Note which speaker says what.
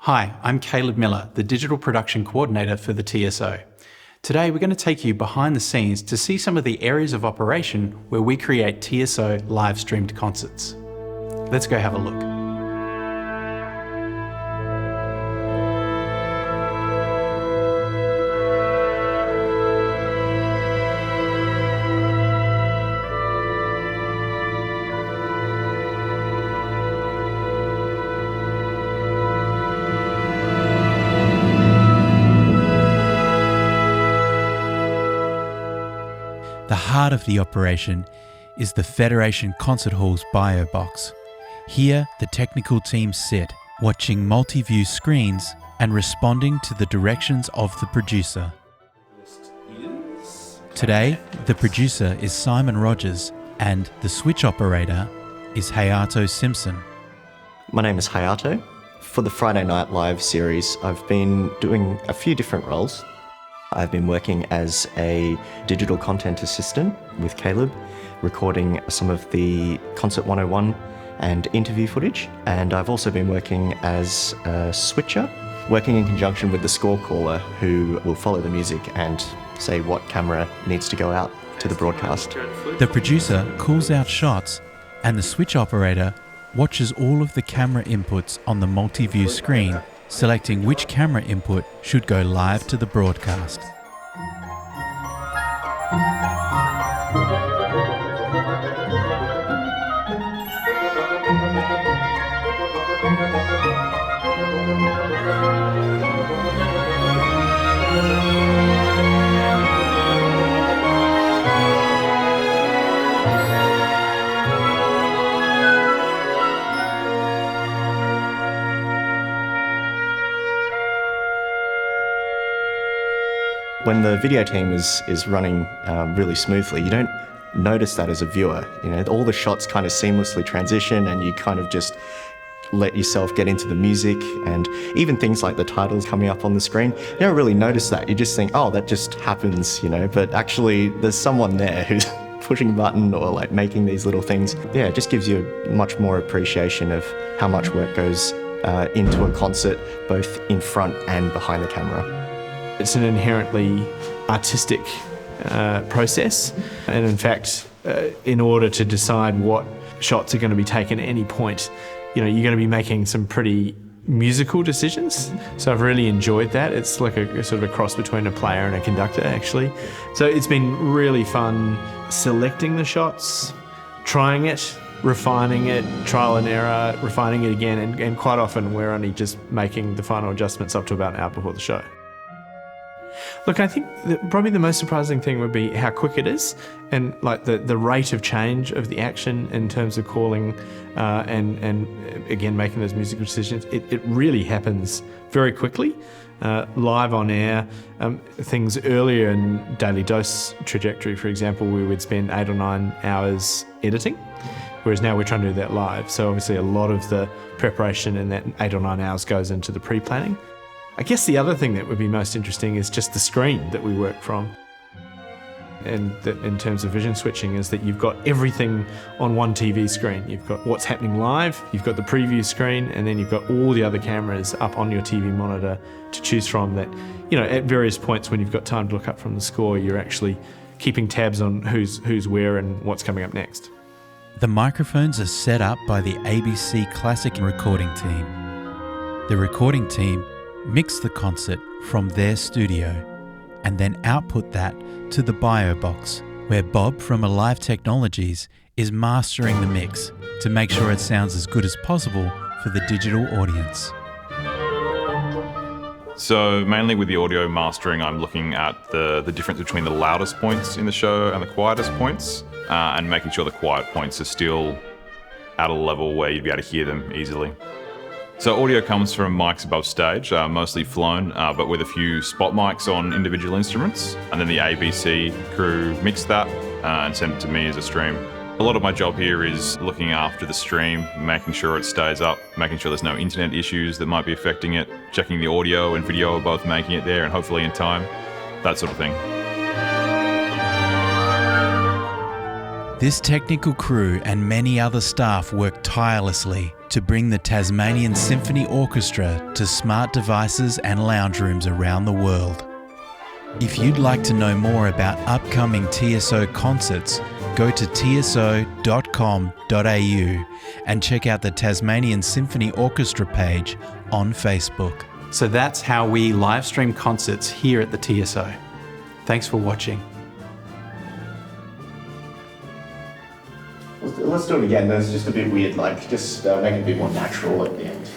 Speaker 1: Hi, I'm Caleb Miller, the Digital Production Coordinator for the TSO. Today we're going to take you behind the scenes to see some of the areas of operation where we create TSO live streamed concerts. Let's go have a look.
Speaker 2: The heart of the operation is the Federation Concert Hall's bio box. Here, the technical teams sit, watching multi-view screens and responding to the directions of the producer. Today, the producer is Simon Rogers and the switch operator is Hayato Simpson.
Speaker 3: My name is Hayato. For the Friday Night Live series, I've been doing a few different roles. I've been working as a digital content assistant with Caleb, recording some of the Concert 101 and interview footage. And I've also been working as a switcher, working in conjunction with the score caller who will follow the music and say what camera needs to go out to the broadcast.
Speaker 2: The producer calls out shots and the switch operator watches all of the camera inputs on the multi-view screen, selecting which camera input should go live to the broadcast.
Speaker 3: When the video team is running really smoothly, you don't notice that as a viewer. You know, all the shots kind of seamlessly transition and you kind of just let yourself get into the music, and even things like the titles coming up on the screen, you don't really notice that. You just think, oh, that just happens, you know, but actually there's someone there who's pushing a button or like making these little things. Yeah, it just gives you much more appreciation of how much work goes into a concert, both in front and behind the camera.
Speaker 4: It's an inherently artistic process, and in fact, in order to decide what shots are going to be taken at any point, you know, you're going to be making some pretty musical decisions. So I've really enjoyed that. It's like a sort of a cross between a player and a conductor, actually. So it's been really fun selecting the shots, trying it, refining it, trial and error, refining it again, and quite often we're only just making the final adjustments up to about an hour before the show. Look, I think that probably the most surprising thing would be how quick it is, and like the rate of change of the action in terms of calling and again making those musical decisions. It really happens very quickly. Live on air, things earlier in Daily Dose trajectory, for example, we would spend 8 or 9 hours editing, whereas now we're trying to do that live. So obviously a lot of the preparation in that 8 or 9 hours goes into the pre-planning. I guess the other thing that would be most interesting is just the screen that we work from. And that in terms of vision switching is that you've got everything on one TV screen. You've got what's happening live, you've got the preview screen, and then you've got all the other cameras up on your TV monitor to choose from that, you know, at various points when you've got time to look up from the score, you're actually keeping tabs on who's where and what's coming up next.
Speaker 2: The microphones are set up by the ABC Classic recording team. The recording team mix the concert from their studio and then output that to the bio box, where Bob from Alive Technologies is mastering the mix to make sure it sounds as good as possible for the digital audience.
Speaker 5: So mainly with the audio mastering, I'm looking at the difference between the loudest points in the show and the quietest points, and making sure the quiet points are still at a level where you'd be able to hear them easily. So audio comes from mics above stage, mostly flown, but with a few spot mics on individual instruments. And then the ABC crew mix that and send it to me as a stream. A lot of my job here is looking after the stream, making sure it stays up, making sure there's no internet issues that might be affecting it, checking the audio and video are both making it there and hopefully in time, that sort of thing.
Speaker 2: This technical crew and many other staff work tirelessly to bring the Tasmanian Symphony Orchestra to smart devices and lounge rooms around the world. If you'd like to know more about upcoming TSO concerts, go to tso.com.au and check out the Tasmanian Symphony Orchestra page on Facebook.
Speaker 1: So that's how we live stream concerts here at the TSO. Thanks for watching.
Speaker 3: Let's do it again. That's just a bit weird, like just make it a bit more natural at the end.